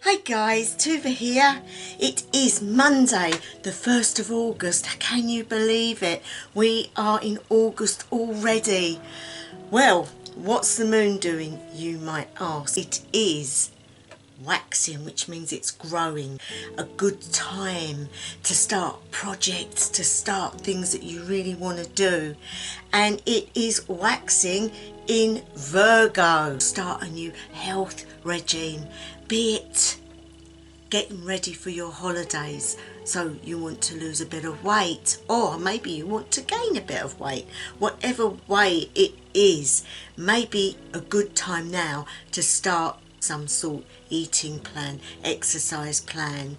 Hi guys, Tuva here. It is Monday, the 1st of August. Can you believe it? We are in August already. Well, what's the moon doing, you might ask? It is waxing, which means it's growing. A good time to start projects, to start things that you really want to do. And it is waxing in Virgo. Start a new health regime, be it getting ready for your holidays, so you want to lose a bit of weight, or maybe you want to gain a bit of weight. Whatever way it is, maybe a good time now to start some sort eating plan, exercise plan.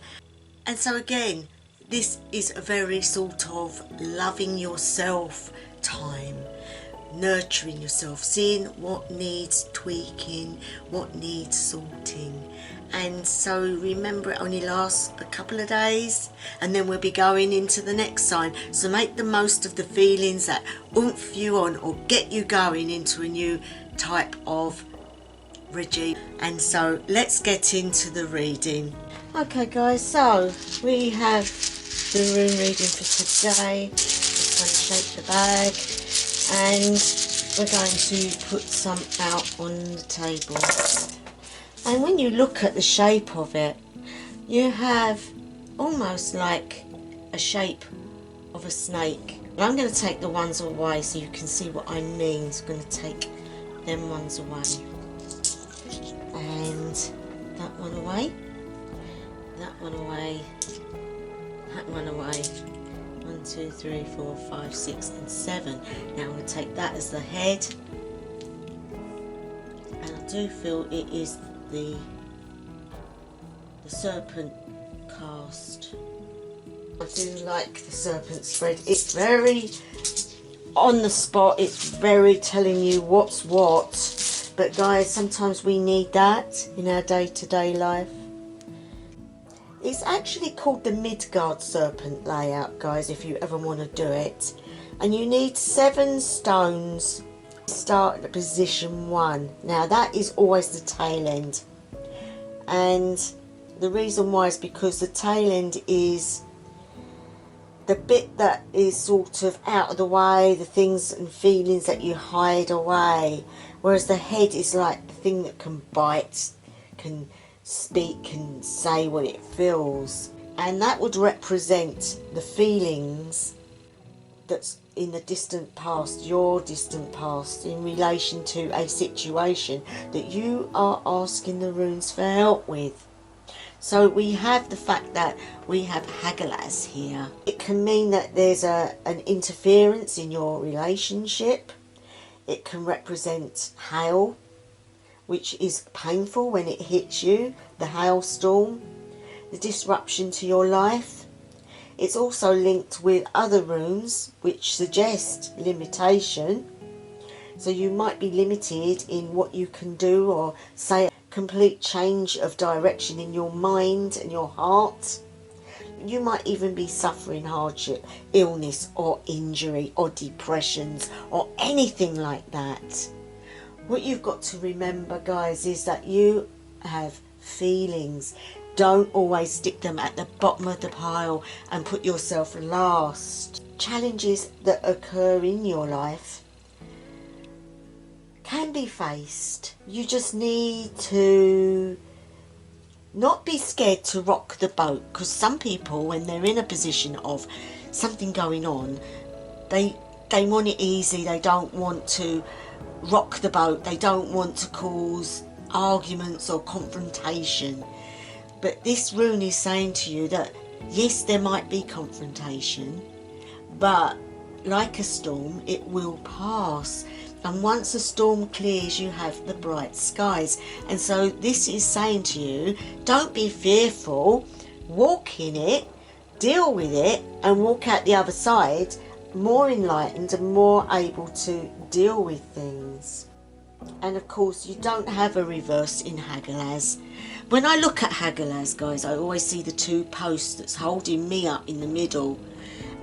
And so again, this is a very sort of loving yourself time, nurturing yourself, seeing what needs tweaking, what needs sorting. And so remember, it only lasts a couple of days and then we'll be going into the next sign. So make the most of the feelings that oomph you on or get you going into a new type of regime. And so let's get into the reading. Okay guys, so we have the rune reading for today. Just going to shake the bag and we're going to put some out on the table. And when you look at the shape of it, you have almost like a shape of a snake. I'm going to take the ones away so you can see what I mean. So I'm going to take them ones away. And that one away. That one away. That one away. 1, 2, 3, 4, 5, 6 and 7. Now I'm going to take that as the head. And I do feel it is the serpent cast. I do like the serpent spread. It's very on the spot, it's very telling you what's what, but guys, sometimes we need that in our day-to-day life. It's actually called the Midgard serpent layout, guys, if you ever want to do it. And you need 7 stones. Start at position 1. Now that is always the tail end, and the reason why is because the tail end is the bit that is sort of out of the way, the things and feelings that you hide away, whereas the head is like the thing that can bite, can speak, can say what it feels, and that would represent the feelings that's in the distant past, your distant past, in relation to a situation that you are asking the runes for help with. So we have the fact that we have Hagalaz here. It can mean that there's an interference in your relationship. It can represent hail, which is painful when it hits you, the hailstorm, the disruption to your life. It's also linked with other runes which suggest limitation. So you might be limited in what you can do, or say a complete change of direction in your mind and your heart. You might even be suffering hardship, illness or injury or depressions or anything like that. What you've got to remember, guys, is that you have feelings. Don't always stick them at the bottom of the pile and put yourself last. Challenges that occur in your life can be faced. You just need to not be scared to rock the boat, because some people, when they're in a position of something going on, they want it easy. They don't want to rock the boat. They don't want to cause arguments or confrontation. But this rune is saying to you that yes, there might be confrontation, but like a storm, it will pass. And once a storm clears, you have the bright skies. And so this is saying to you, don't be fearful, walk in it, deal with it, and walk out the other side more enlightened and more able to deal with things. And of course, you don't have a reverse in Hagalaz. When I look at Hagalaz, guys, I always see the 2 posts that's holding me up in the middle,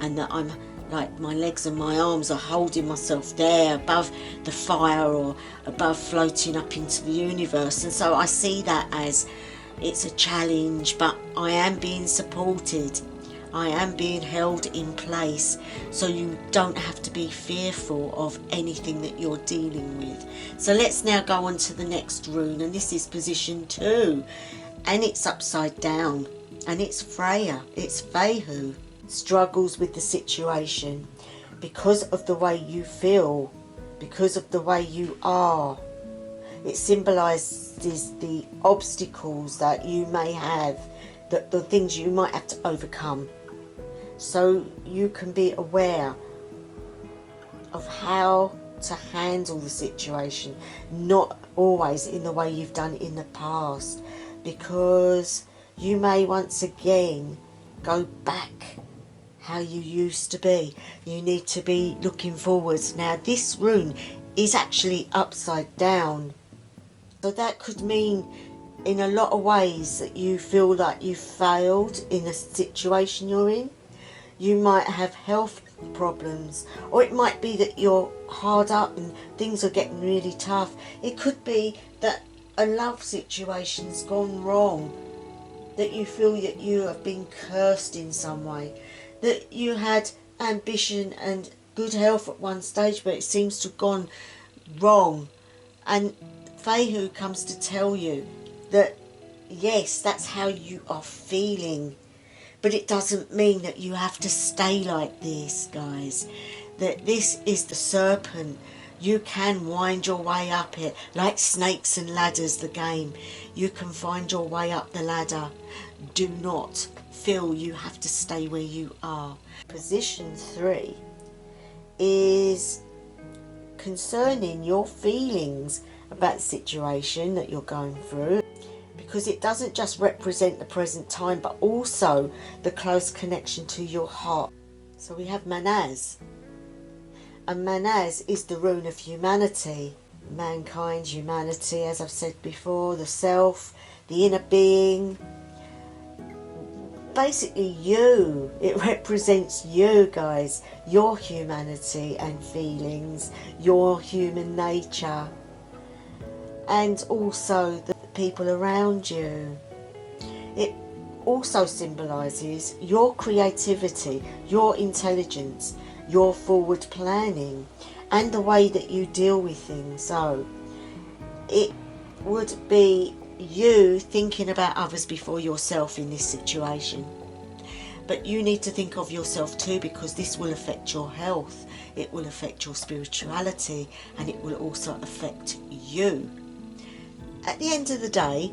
and that I'm like, my legs and my arms are holding myself there above the fire or above, floating up into the universe. And so I see that as it's a challenge, but I am being supported. I am being held in place, so you don't have to be fearful of anything that you're dealing with. So let's now go on to the next rune, and this is position 2, and it's upside down, and it's Freya, it's Fehu. Struggles with the situation because of the way you feel, because of the way you are. It symbolises the obstacles that you may have, the things you might have to overcome. So you can be aware of how to handle the situation, not always in the way you've done in the past, because you may once again go back how you used to be. You need to be looking forwards. Now this rune is actually upside down, so that could mean in a lot of ways that you feel like you failed in a situation you're in. You might have health problems, or it might be that you're hard up and things are getting really tough. It could be that a love situation's gone wrong, that you feel that you have been cursed in some way, that you had ambition and good health at one stage, but it seems to have gone wrong. And Fehu comes to tell you that yes, that's how you are feeling, but it doesn't mean that you have to stay like this, guys. That this is the serpent. You can wind your way up it, like snakes and ladders, the game. You can find your way up the ladder. Do not feel you have to stay where you are. Position 3 is concerning your feelings about the situation that you're going through, because it doesn't just represent the present time, but also the close connection to your heart. So we have Manaz, and Manaz is the rune of humanity, mankind, humanity, as I've said before, the self, the inner being, basically you. It represents you, guys, your humanity and feelings, your human nature, and also the people around you. It also symbolises your creativity, your intelligence, your forward planning, and the way that you deal with things. So it would be you thinking about others before yourself in this situation. But you need to think of yourself too, because this will affect your health, it will affect your spirituality, and it will also affect you. At the end of the day,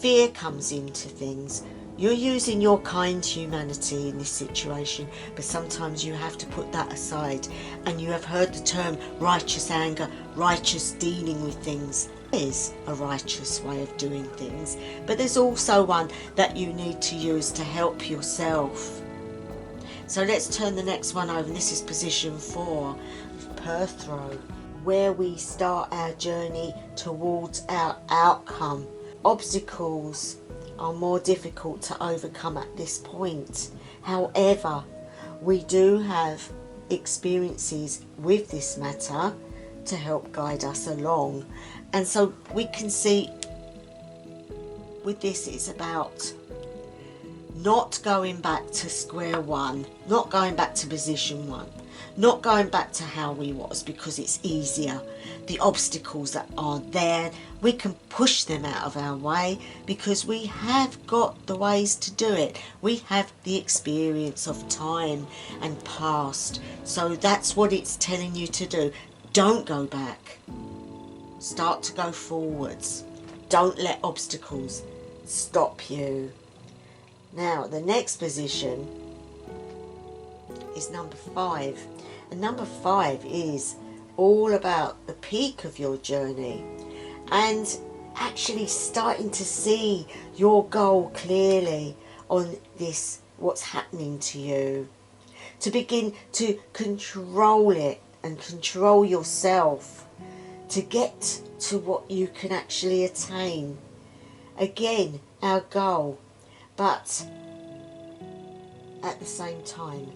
fear comes into things. You're using your kind humanity in this situation, but sometimes you have to put that aside. And you have heard the term righteous anger, righteous dealing with things. There is a righteous way of doing things, but there's also one that you need to use to help yourself. So let's turn the next one over. This is position 4, Perthrow, where we start our journey towards our outcome. Obstacles are more difficult to overcome at this point. However, we do have experiences with this matter to help guide us along. And so we can see with this, it's about not going back to square one, not going back to position 1, not going back to how we was, because it's easier. The obstacles that are there, we can push them out of our way because we have got the ways to do it. We have the experience of time and past. So that's what it's telling you to do. Don't go back. Start to go forwards. Don't let obstacles stop you. Now, the next position is number 5. And number 5 is all about the peak of your journey and actually starting to see your goal clearly on this, what's happening to you. To begin to control it and control yourself to get to what you can actually attain. Again, our goal, but at the same time,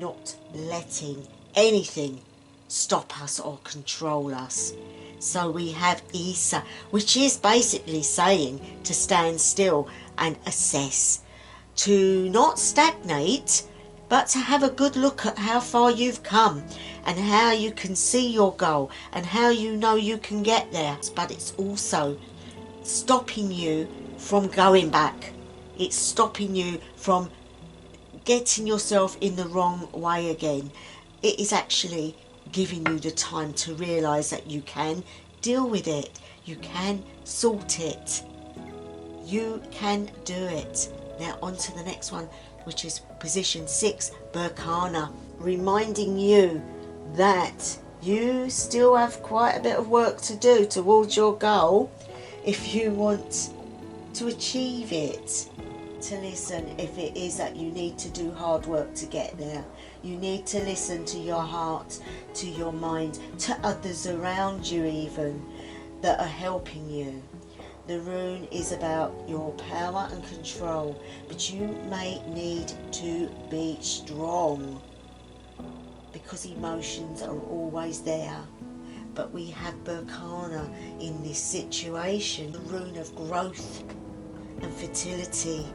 not letting anything stop us or control us. So we have Isa, which is basically saying to stand still and assess, to not stagnate, but to have a good look at how far you've come and how you can see your goal and how you know you can get there. But it's also stopping you from going back. It's stopping you from getting yourself in the wrong way again. It is actually giving you the time to realise that you can deal with it. You can sort it. You can do it. Now on to the next one, which is position 6, Berkana, reminding you that you still have quite a bit of work to do towards your goal if you want to achieve it. To listen if it is that you need to do hard work to get there. You need to listen to your heart, to your mind, to others around you even that are helping you. The rune is about your power and control, but you may need to be strong because emotions are always there. But we have Berkana in this situation, the rune of growth and fertility.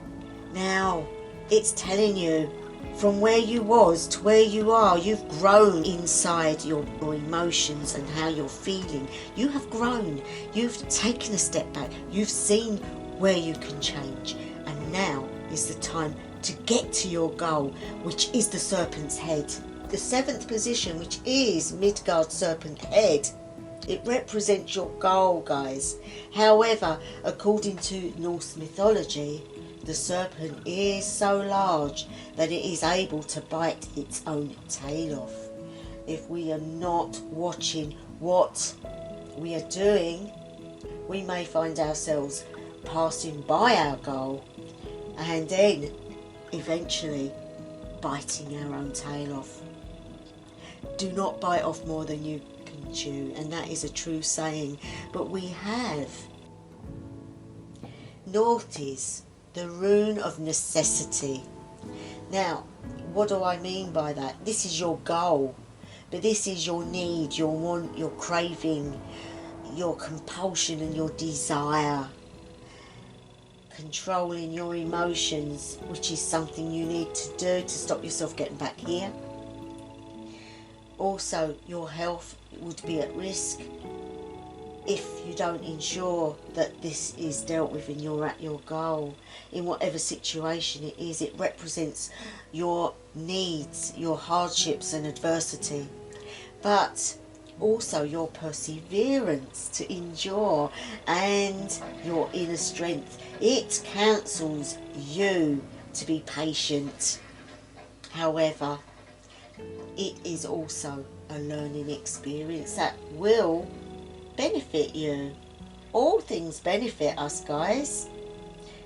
Now, it's telling you from where you was to where you are, you've grown inside your emotions and how you're feeling. You have grown. You've taken a step back. You've seen where you can change. And now is the time to get to your goal, which is the serpent's head. The 7th position, which is Midgard serpent head. It represents your goal, guys. However, according to Norse mythology, the serpent is so large that it is able to bite its own tail off. If we are not watching what we are doing, we may find ourselves passing by our goal and then eventually biting our own tail off. Do not bite off more than you can chew, and that is a true saying. But we have Norse, the Rune of Necessity. Now, what do I mean by that? This is your goal, but this is your need, your want, your craving, your compulsion and your desire. Controlling your emotions, which is something you need to do to stop yourself getting back here. Also, your health would be at risk if you don't ensure that this is dealt with and you're at your goal. In whatever situation it is, it represents your needs, your hardships and adversity, but also your perseverance to endure and your inner strength. It counsels you to be patient. However, it is also a learning experience that will benefit you. All things benefit us, guys.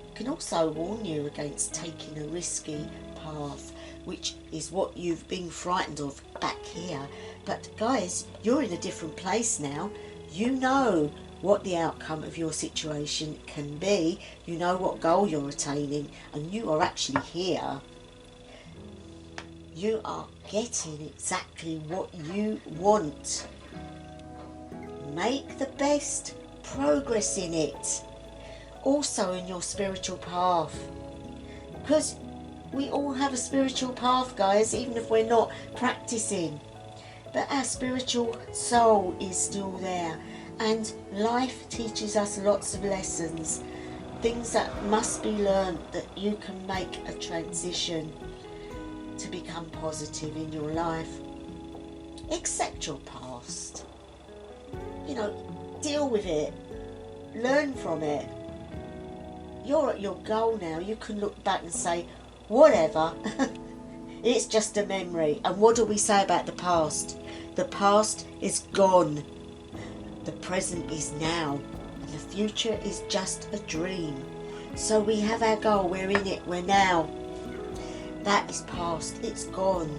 It can also warn you against taking a risky path, which is what you've been frightened of back here. But guys, you're in a different place now. You know what the outcome of your situation can be. You know what goal you're attaining, and you are actually here. You are getting exactly what you want. Make the best progress in it. Also in your spiritual path. Because we all have a spiritual path, guys, even if we're not practicing. But our spiritual soul is still there. And life teaches us lots of lessons. Things that must be learned, that you can make a transition to become positive in your life. Accept your past. You know, deal with it. Learn from it. You're at your goal now. You can look back and say, whatever. It's just a memory. And what do we say about the past? The past is gone. The present is now. And the future is just a dream. So we have our goal. We're in it. We're now. That is past. It's gone.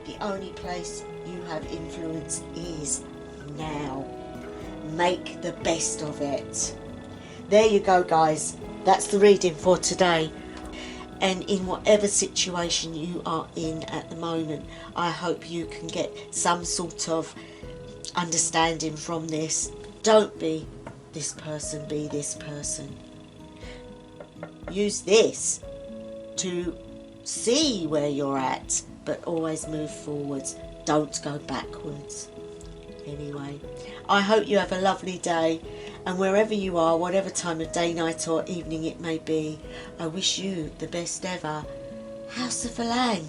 The only place you have influence is now. Make the best of it. There you go, guys. That's the reading for today. And in whatever situation you are in at the moment, I hope you can get some sort of understanding from this. Don't be this person, be this person. Use this to see where you're at, but always move forwards. Don't go backwards. Anyway, I hope you have a lovely day, and wherever you are, whatever time of day, night or evening it may be, I wish you the best ever. House of Alang.